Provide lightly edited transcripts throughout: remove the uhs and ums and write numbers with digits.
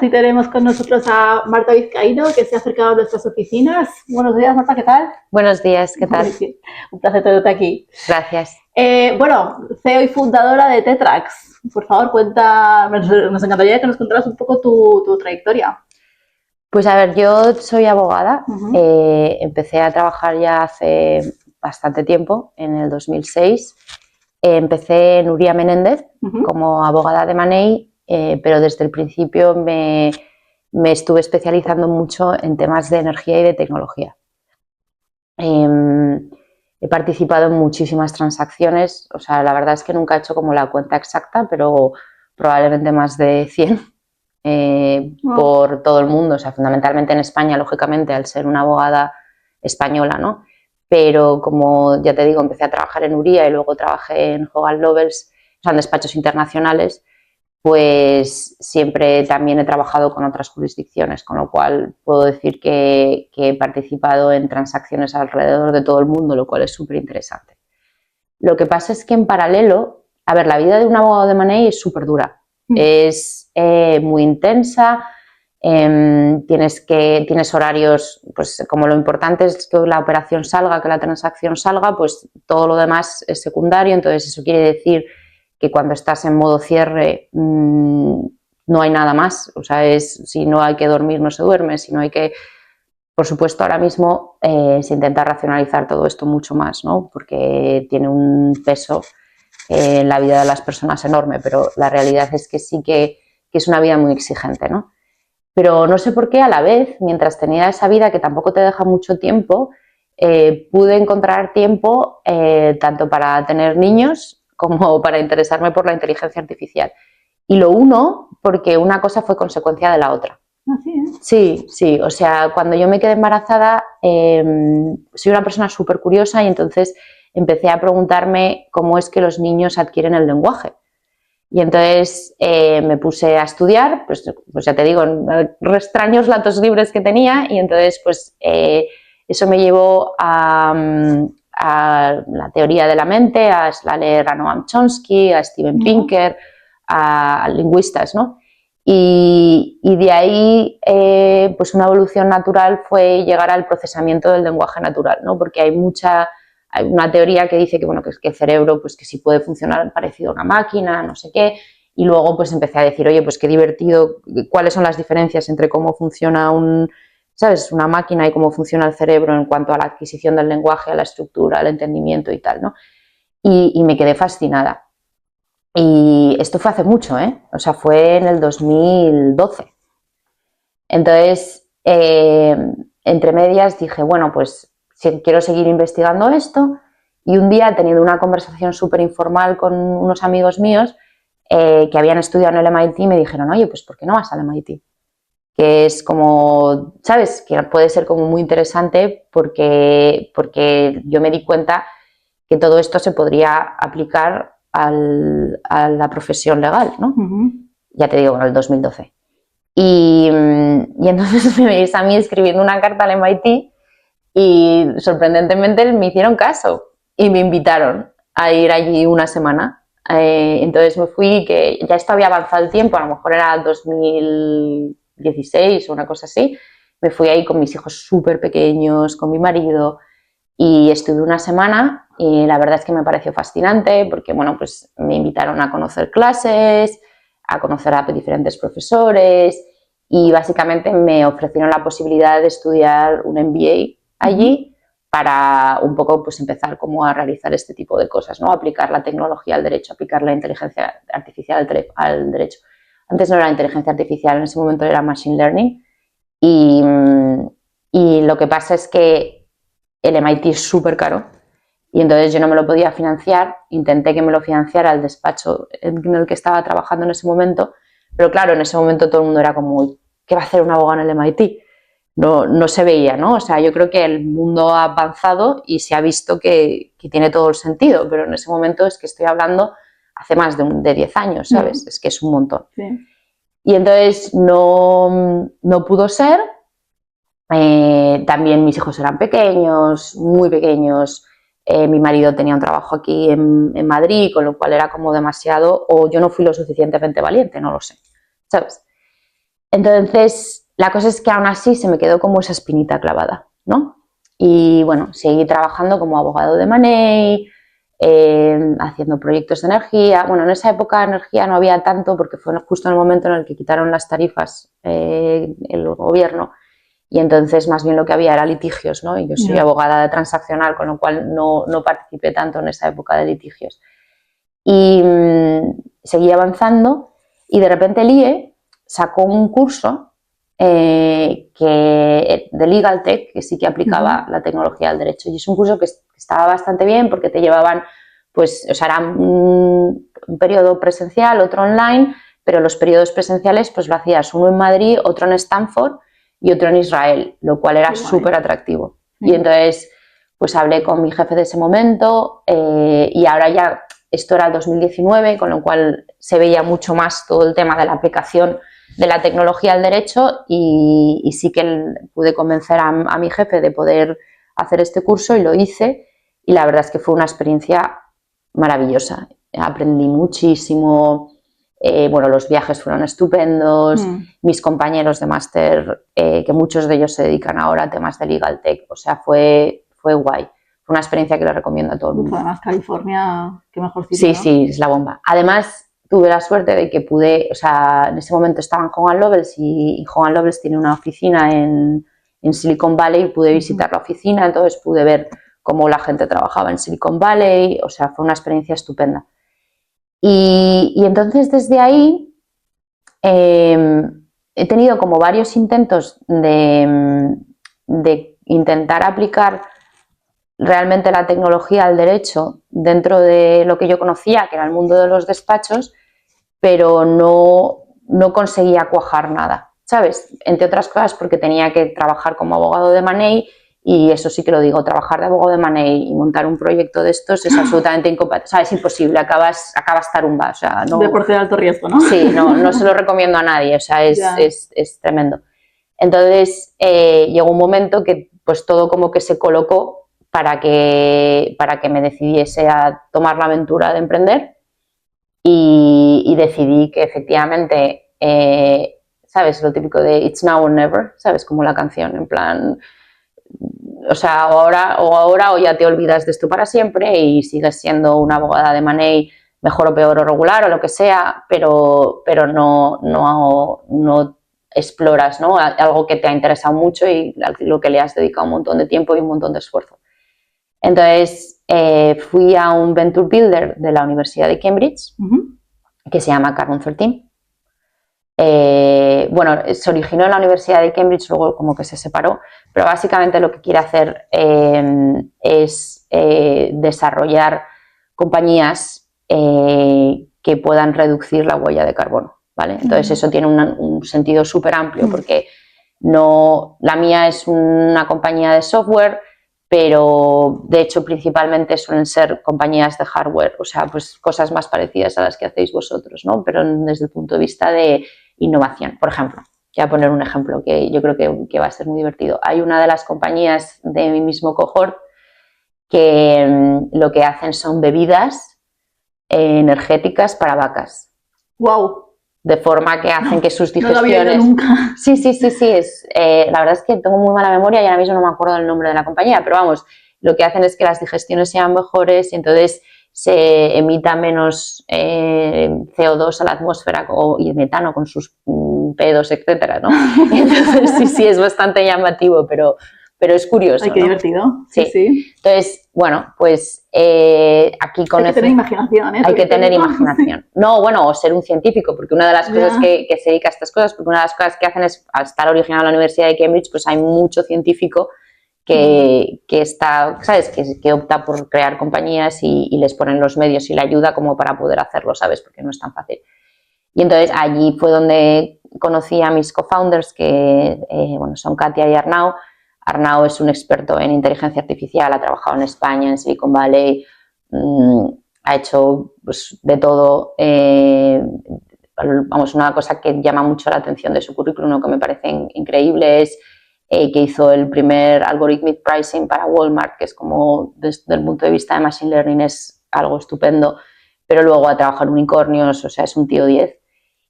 días y tenemos con nosotros a Marta Vizcaíno, que se ha acercado a nuestras oficinas. Buenos días, Marta, ¿qué tal? Buenos días, ¿qué tal? Un placer tenerte aquí. Gracias. Bueno, CEO y fundadora de Tetrax. Por favor, nos encantaría que nos contaras un poco tu trayectoria. Pues a ver, yo soy abogada. Empecé a trabajar ya hace bastante tiempo, en el 2006. Empecé en Uría Menéndez como abogada de Money, pero desde el principio me estuve especializando mucho en temas de energía y de tecnología. He participado en muchísimas transacciones, o sea, la verdad es que nunca he hecho como la cuenta exacta, pero probablemente más de 100 por todo el mundo, o sea, fundamentalmente en España, lógicamente, al ser una abogada española, ¿no? Pero como ya te digo, empecé a trabajar en Uría y luego trabajé en Hogan Lovells, o sea, en despachos internacionales, pues siempre también he trabajado con otras jurisdicciones, con lo cual puedo decir que he participado en transacciones alrededor de todo el mundo, lo cual es súper interesante. Lo que pasa es que en paralelo, a ver, la vida de un abogado de Money es súper dura, es muy intensa, tienes horarios, pues como lo importante es que la operación salga, que la transacción salga, pues todo lo demás es secundario, entonces eso quiere decir que cuando estás en modo cierre no hay nada más, o sea, si no hay que dormir no se duerme, si no hay que... Por supuesto, ahora mismo se intenta racionalizar todo esto mucho más, ¿no? Porque tiene un peso en la vida de las personas enorme, pero la realidad es que sí que es una vida muy exigente, ¿no? Pero no sé por qué a la vez, mientras tenía esa vida que tampoco te deja mucho tiempo, pude encontrar tiempo tanto para tener niños como para interesarme por la inteligencia artificial. Y lo uno porque una cosa fue consecuencia de la otra. Sí, sí, o sea, cuando yo me quedé embarazada soy una persona súper curiosa y entonces empecé a preguntarme cómo es que los niños adquieren el lenguaje. Y entonces me puse a estudiar, pues ya te digo, extraños ratos libres que tenía y entonces pues eso me llevó a la teoría de la mente, a leer a Noam Chomsky, a Steven Pinker, a lingüistas, ¿no? Y de ahí pues una evolución natural fue llegar al procesamiento del lenguaje natural, ¿no? Porque hay una teoría que dice que, bueno, que el cerebro pues que sí puede funcionar parecido a una máquina, no sé qué, y luego pues empecé a decir, oye, pues qué divertido, cuáles son las diferencias entre cómo funciona una máquina y cómo funciona el cerebro en cuanto a la adquisición del lenguaje, a la estructura, al entendimiento y tal, ¿no? Y me quedé fascinada. Y esto fue hace mucho, o sea, fue en el 2012. Entonces, entre medias dije, bueno, pues quiero seguir investigando esto, y un día, teniendo una conversación súper informal con unos amigos míos que habían estudiado en el MIT, me dijeron, oye, pues ¿por qué no vas al MIT? Que es como, ¿sabes? Que puede ser como muy interesante porque yo me di cuenta que todo esto se podría aplicar a la profesión legal, ¿no? Ya te digo, en el 2012. Y entonces me veis a mí escribiendo una carta al MIT y sorprendentemente me hicieron caso y me invitaron a ir allí una semana. Entonces me fui, que ya esto había avanzado el tiempo, a lo mejor era 2016 o una cosa así. Me fui ahí con mis hijos súper pequeños, con mi marido, y estuve una semana y la verdad es que me pareció fascinante porque, bueno, pues me invitaron a conocer clases, a conocer a diferentes profesores y básicamente me ofrecieron la posibilidad de estudiar un MBA allí para un poco pues empezar como a realizar este tipo de cosas, ¿no? Aplicar la tecnología al derecho, aplicar la inteligencia artificial al derecho. Antes no era inteligencia artificial, en ese momento era machine learning y lo que pasa es que el MIT es súper caro y entonces yo no me lo podía financiar, intenté que me lo financiara el despacho en el que estaba trabajando en ese momento, pero claro, en ese momento todo el mundo era como, ¿qué va a hacer un abogado en el MIT? No se veía, ¿no? O sea, yo creo que el mundo ha avanzado y se ha visto que tiene todo el sentido, pero en ese momento es que estoy hablando hace más de 10 años, ¿sabes? Es que es un montón. Sí. Y entonces no pudo ser. También mis hijos eran pequeños, muy pequeños. Mi marido tenía un trabajo aquí en Madrid, con lo cual era como demasiado, o yo no fui lo suficientemente valiente, no lo sé, ¿sabes? Entonces, la cosa es que aún así se me quedó como esa espinita clavada, ¿no? Y bueno, seguí trabajando como abogado de Money, haciendo proyectos de energía. Bueno, en esa época de energía no había tanto porque fue justo en el momento en el que quitaron las tarifas el gobierno y entonces más bien lo que había era litigios, ¿no? Y yo soy abogada de transaccional, con lo cual no participé tanto en esa época de litigios. Y seguí avanzando y de repente el IE sacó un curso de Legal Tech que sí que aplicaba la tecnología del derecho y es un curso que estaba bastante bien porque te llevaban, pues, o sea, era un periodo presencial, otro online, pero los periodos presenciales pues lo hacías uno en Madrid, otro en Stanford y otro en Israel, lo cual era súper atractivo. Y entonces pues hablé con mi jefe de ese momento y ahora ya esto era el 2019, con lo cual se veía mucho más todo el tema de la aplicación de la tecnología al derecho y sí que pude convencer a mi jefe de poder hacer este curso y lo hice y la verdad es que fue una experiencia maravillosa. Aprendí muchísimo, bueno, los viajes fueron estupendos, mis compañeros de máster, que muchos de ellos se dedican ahora a temas de Legal Tech, o sea, fue guay. Fue una experiencia que le recomiendo a todo el mundo. Además, California, qué mejor sitio, Sí, ¿no? sí, es la bomba. Además, tuve la suerte de que pude, o sea, en ese momento estaba en Hogan Lovells y Hogan Lovells tiene una oficina en Silicon Valley y pude visitar la oficina, entonces pude ver cómo la gente trabajaba en Silicon Valley, o sea, fue una experiencia estupenda. Y entonces desde ahí he tenido como varios intentos de intentar aplicar realmente la tecnología al derecho dentro de lo que yo conocía, que era el mundo de los despachos, pero no conseguía cuajar nada, ¿sabes? Entre otras cosas porque tenía que trabajar como abogado de Money y eso sí que lo digo, trabajar de abogado de Money y montar un proyecto de estos es absolutamente incompatible, o sea, es imposible, acabas tarumba, o sea, no... Deporte de alto riesgo, ¿no? Sí, no se lo recomiendo a nadie, o sea, es tremendo. Entonces, llegó un momento que pues todo como que se colocó para que me decidiese a tomar la aventura de emprender y decidí que efectivamente, ¿sabes? Lo típico de It's now or never, ¿sabes? Como la canción, en plan, o sea, ahora o ya te olvidas de esto para siempre y sigues siendo una abogada de Money mejor o peor o regular o lo que sea, pero no exploras, ¿no? Algo que te ha interesado mucho y lo que le has dedicado un montón de tiempo y un montón de esfuerzo. Entonces fui a un Venture Builder de la Universidad de Cambridge que se llama Carbon 13. Bueno, se originó en la Universidad de Cambridge, luego como que se separó, pero básicamente lo que quiere hacer es desarrollar compañías que puedan reducir la huella de carbono, ¿vale? Entonces eso tiene un sentido súper amplio porque la mía es una compañía de software, pero de hecho principalmente suelen ser compañías de hardware, o sea, pues cosas más parecidas a las que hacéis vosotros, ¿no? Pero desde el punto de vista de innovación. Por ejemplo, voy a poner un ejemplo que yo creo que va a ser muy divertido. Hay una de las compañías de mi mismo cohort que lo que hacen son bebidas energéticas para vacas. ¡Wow! De forma que hacen que sus digestiones... No lo había oído nunca. Sí. La verdad es que tengo muy mala memoria y ahora mismo no me acuerdo del nombre de la compañía, pero vamos, lo que hacen es que las digestiones sean mejores y entonces se emita menos CO2 a la atmósfera y metano con sus pedos, etcétera, ¿no? Entonces sí, es bastante llamativo, pero es curioso. Ay, qué ¿no? divertido. Sí. Entonces, bueno, pues aquí con... Hay que tener imaginación, ¿eh? Hay que tener imaginación. No, bueno, o ser un científico, porque una de las cosas que se dedica a estas cosas, porque una de las cosas que hacen es, al estar originado en la Universidad de Cambridge, pues hay mucho científico que está, ¿sabes? Que opta por crear compañías y les ponen los medios y la ayuda como para poder hacerlo, ¿sabes? Porque no es tan fácil. Y entonces allí fue donde conocí a mis co-founders, que bueno, son Katia y Arnau. Arnau es un experto en inteligencia artificial, ha trabajado en España, en Silicon Valley, ha hecho pues, de todo. Vamos, una cosa que llama mucho la atención de su currículum, que me parece increíble, es que hizo el primer algorithmic pricing para Walmart, que es como desde el punto de vista de machine learning es algo estupendo, pero luego ha trabajado en unicornios, o sea, es un tío 10.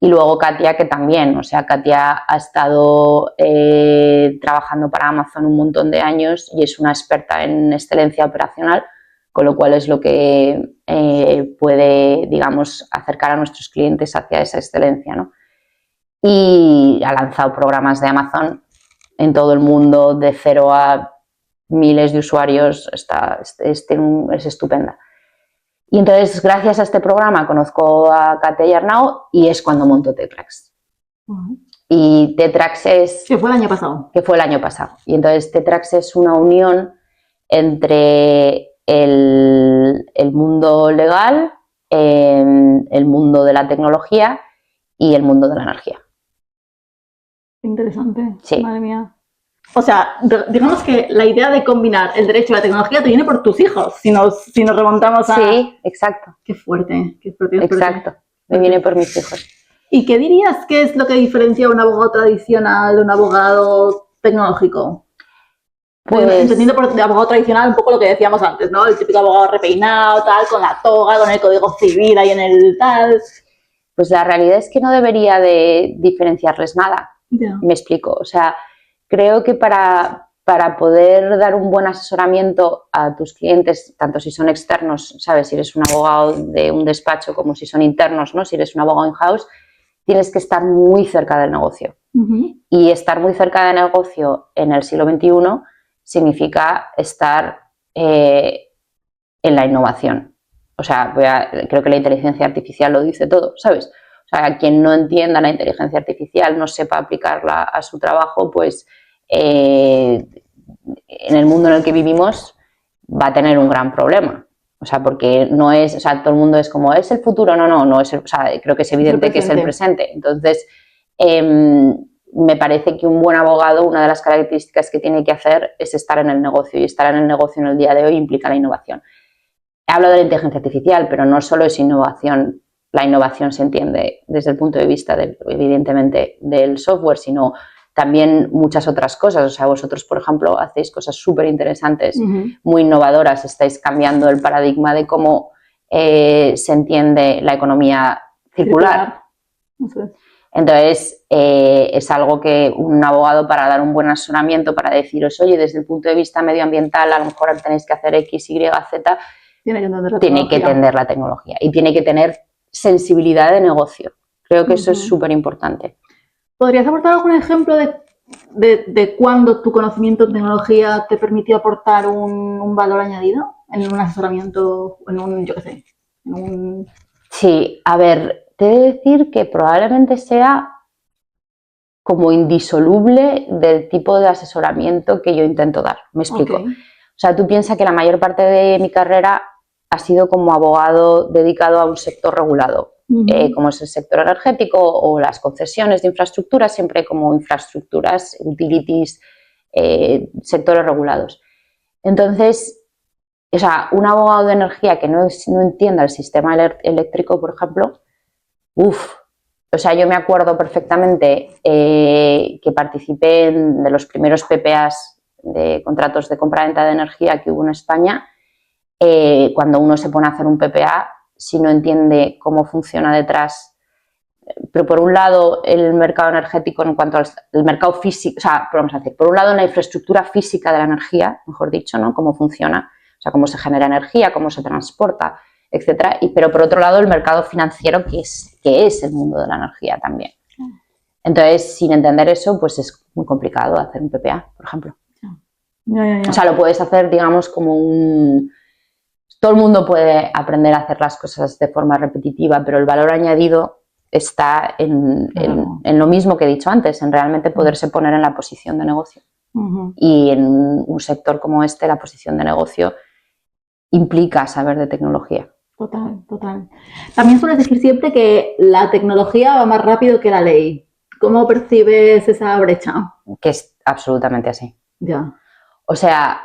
Y luego Katia, que también, o sea, Katia ha estado trabajando para Amazon un montón de años y es una experta en excelencia operacional, con lo cual es lo que puede, digamos, acercar a nuestros clientes hacia esa excelencia, ¿no? Y ha lanzado programas de Amazon en todo el mundo, de 0 a miles de usuarios, es estupenda. Y entonces, gracias a este programa, conozco a Katia y Arnau y es cuando monto Tetrax. Y Tetrax es... Que fue el año pasado. Que fue el año pasado. Y entonces Tetrax es una unión entre el mundo legal, el mundo de la tecnología y el mundo de la energía. Interesante. Sí. Madre mía. O sea, digamos que la idea de combinar el derecho y la tecnología te viene por tus hijos, si nos remontamos a... Sí, exacto. Qué fuerte, qué fuerte. Exacto, me viene por mis hijos. ¿Y qué dirías que es lo que diferencia a un abogado tradicional de un abogado tecnológico? Pues, entendiendo por abogado tradicional un poco lo que decíamos antes, ¿no? El típico abogado repeinado, tal, con la toga, con el código civil ahí en el tal... Pues la realidad es que no debería de diferenciarles nada. Yeah. Me explico, o sea, creo que para poder dar un buen asesoramiento a tus clientes, tanto si son externos, sabes, si eres un abogado de un despacho como si son internos, ¿no? Si eres un abogado in-house, tienes que estar muy cerca del negocio. Y estar muy cerca del negocio en el siglo XXI significa estar en la innovación. O sea, creo que la inteligencia artificial lo dice todo, ¿sabes? O sea, quien no entienda la inteligencia artificial, no sepa aplicarla a su trabajo, pues en el mundo en el que vivimos va a tener un gran problema. O sea, porque no es, o sea, todo el mundo es como, ¿es el futuro? No es, o sea, creo que es evidente que es el presente. Entonces, me parece que un buen abogado, una de las características que tiene que hacer es estar en el negocio, y estar en el negocio en el día de hoy implica la innovación. Hablo de la inteligencia artificial, pero no solo es innovación. La innovación se entiende desde el punto de vista, evidentemente, del software, sino también muchas otras cosas. O sea, vosotros, por ejemplo, hacéis cosas súper interesantes, muy innovadoras, estáis cambiando el paradigma de cómo se entiende la economía circular. Entonces, es algo que un abogado, para dar un buen asesoramiento, para deciros, oye, desde el punto de vista medioambiental, a lo mejor tenéis que hacer X, Y, Z, tiene que entender la tecnología y tiene que tener sensibilidad de negocio. Creo que eso es súper importante. ¿Podrías aportar algún ejemplo de cuándo tu conocimiento en tecnología te permitió aportar un valor añadido en un asesoramiento, en un, yo qué sé, en un... Sí, a ver, te he de decir que probablemente sea como indisoluble del tipo de asesoramiento que yo intento dar. Me explico. Okay. O sea, tú piensas que la mayor parte de mi carrera ha sido como abogado dedicado a un sector regulado, como es el sector energético o las concesiones de infraestructuras, siempre como infraestructuras, utilities, sectores regulados. Entonces, o sea, un abogado de energía que no entienda el sistema eléctrico, por ejemplo, o sea, yo me acuerdo perfectamente que participé de los primeros PPAs de contratos de compra-venta de energía que hubo en España. Cuando uno se pone a hacer un PPA, si no entiende cómo funciona detrás, pero por un lado el mercado energético en cuanto al mercado físico, o sea, vamos a decir, por un lado la infraestructura física de la energía, mejor dicho, ¿no? Cómo funciona, o sea, cómo se genera energía, cómo se transporta, etcétera, pero por otro lado el mercado financiero, que es el mundo de la energía también. Entonces, sin entender eso, pues es muy complicado hacer un PPA, por ejemplo. O sea, lo puedes hacer, digamos, como un... Todo el mundo puede aprender a hacer las cosas de forma repetitiva, pero el valor añadido está en lo mismo que he dicho antes, en realmente poderse poner en la posición de negocio. Y en un sector como este, la posición de negocio implica saber de tecnología. Total, total. También sueles decir siempre que la tecnología va más rápido que la ley. ¿Cómo percibes esa brecha? Que es absolutamente así. Ya. O sea,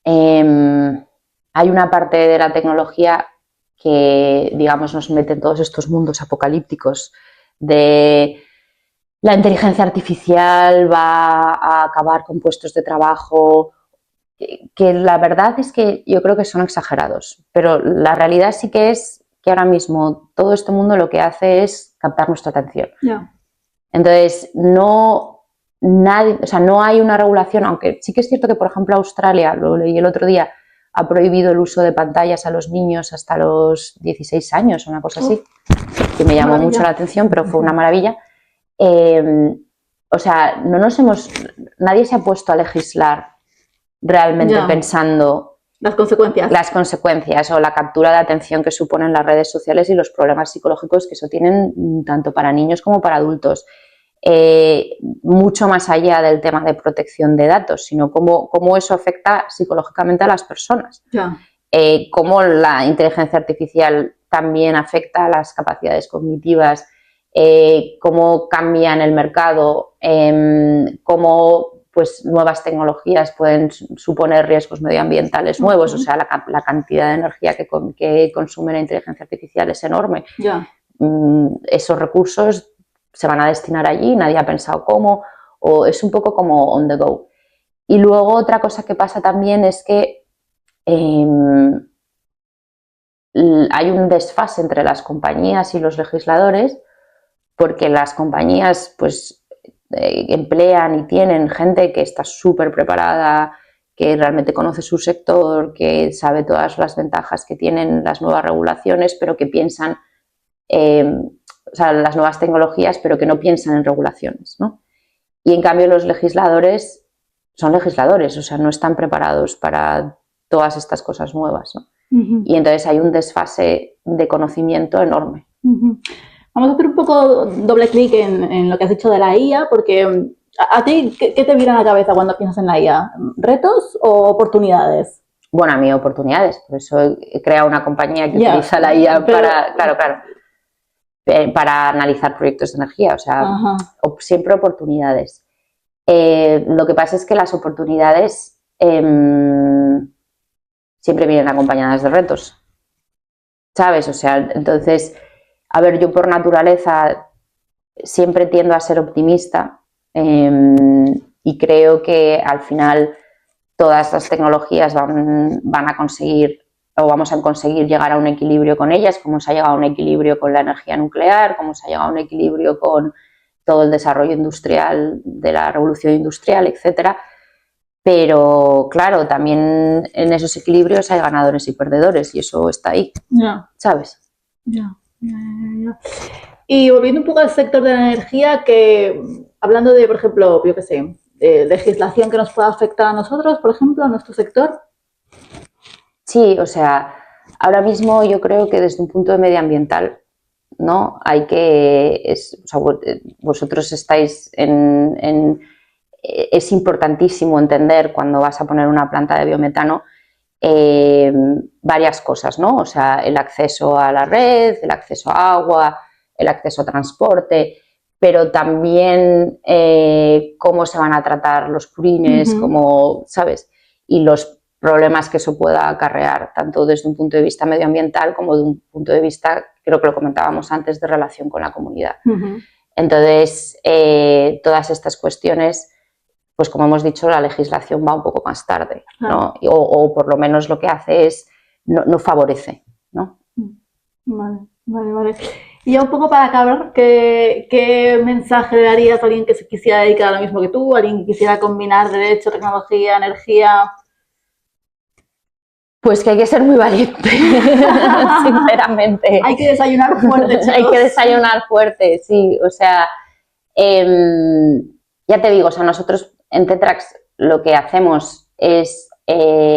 hay una parte de la tecnología que, digamos, nos mete en todos estos mundos apocalípticos de la inteligencia artificial va a acabar con puestos de trabajo, que la verdad es que yo creo que son exagerados, pero la realidad sí que es que ahora mismo todo este mundo lo que hace es captar nuestra atención. Yeah. Entonces, no hay una regulación, aunque sí que es cierto que, por ejemplo, Australia, lo leí el otro día, ha prohibido el uso de pantallas a los niños hasta los 16 años, una cosa así, que me llamó mucho la atención, pero fue una maravilla. O sea, nadie se ha puesto a legislar realmente pensando las consecuencias o la captura de atención que suponen las redes sociales y los problemas psicológicos que eso tienen tanto para niños como para adultos. Mucho más allá del tema de protección de datos, sino cómo eso afecta psicológicamente a las personas. Cómo la inteligencia artificial también afecta a las capacidades cognitivas, cómo cambia en el mercado, cómo pues, nuevas tecnologías pueden suponer riesgos medioambientales nuevos, o sea, la cantidad de energía que consume la inteligencia artificial es enorme. Esos recursos se van a destinar allí, nadie ha pensado cómo, o es un poco como on the go. Y luego otra cosa que pasa también es que hay un desfase entre las compañías y los legisladores, porque las compañías pues emplean y tienen gente que está súper preparada, que realmente conoce su sector, que sabe todas las ventajas que tienen las nuevas regulaciones, pero que piensan, o sea, las nuevas tecnologías, pero que no piensan en regulaciones, ¿no? Y en cambio los legisladores son legisladores, o sea, no están preparados para todas estas cosas nuevas, ¿no? Y entonces hay un desfase de conocimiento enorme. Vamos a hacer un poco doble clic en lo que has dicho de la IA, porque ¿a ti qué te viene a la cabeza cuando piensas en la IA? ¿Retos o oportunidades? Bueno, a mí oportunidades, por eso he creado una compañía que utiliza la IA para analizar proyectos de energía, o sea, siempre oportunidades. Lo que pasa es que las oportunidades siempre vienen acompañadas de retos, ¿sabes? O sea, entonces, a ver, yo por naturaleza siempre tiendo a ser optimista y creo que al final todas las tecnologías van a conseguir o vamos a conseguir llegar a un equilibrio con ellas, como se ha llegado a un equilibrio con la energía nuclear, como se ha llegado a un equilibrio con todo el desarrollo industrial de la revolución industrial, etcétera. Pero claro, también en esos equilibrios hay ganadores y perdedores y eso está ahí, ¿sabes? Y volviendo un poco al sector de la energía, que hablando de, por ejemplo, yo qué sé, de legislación que nos pueda afectar a nosotros, por ejemplo, a nuestro sector. Sí, o sea, ahora mismo yo creo que desde un punto de medioambiental, ¿no? Hay que, o sea, vosotros estáis es importantísimo entender cuando vas a poner una planta de biometano varias cosas, ¿no? O sea, el acceso a la red, el acceso a agua, el acceso a transporte, pero también cómo se van a tratar los purines, cómo, ¿sabes? Y los problemas que eso pueda acarrear, tanto desde un punto de vista medioambiental como de un punto de vista, creo que lo comentábamos antes, de relación con la comunidad. Entonces, todas estas cuestiones, pues como hemos dicho, la legislación va un poco más tarde, ¿no? O por lo menos lo que hace es, no favorece, ¿no? Vale. Y ya un poco para acabar, ¿qué mensaje le darías a alguien que se quisiera dedicar a lo mismo que tú, a alguien que quisiera combinar derecho, tecnología, energía? Pues que hay que ser muy valiente, sinceramente. Hay que desayunar fuerte, chicos. Hay que desayunar fuerte, sí. O sea, ya te digo, o sea, nosotros en Tetrax lo que hacemos es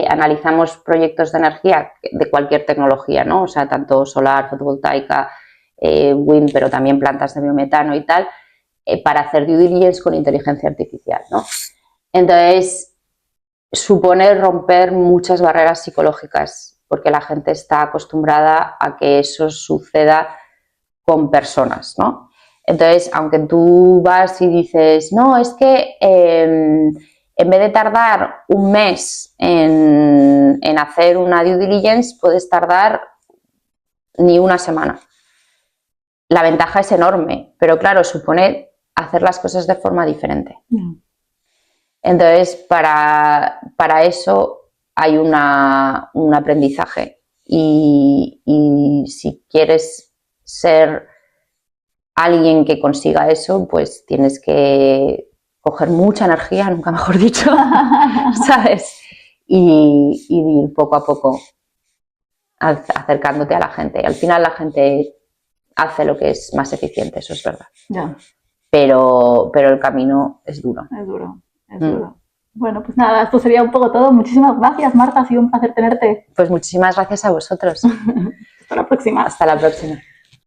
analizamos proyectos de energía de cualquier tecnología, ¿no? O sea, tanto solar, fotovoltaica, wind, pero también plantas de biometano y tal, para hacer due diligence con inteligencia artificial, ¿no? Entonces, supone romper muchas barreras psicológicas, porque la gente está acostumbrada a que eso suceda con personas, ¿no? Entonces, aunque tú vas y dices, no, es que en vez de tardar un mes en hacer una due diligence, puedes tardar ni una semana. La ventaja es enorme, pero claro, supone hacer las cosas de forma diferente. Entonces, para eso hay un aprendizaje y si quieres ser alguien que consiga eso, pues tienes que coger mucha energía, nunca mejor dicho, ¿sabes? Y ir poco a poco acercándote a la gente. Al final la gente hace lo que es más eficiente, eso es verdad. Ya. Pero el camino es duro. Es duro, es duro. Bueno, pues nada, esto sería un poco todo. Muchísimas gracias, Marta, ha sido un placer tenerte. Pues muchísimas gracias a vosotros. Hasta la próxima. Hasta la próxima.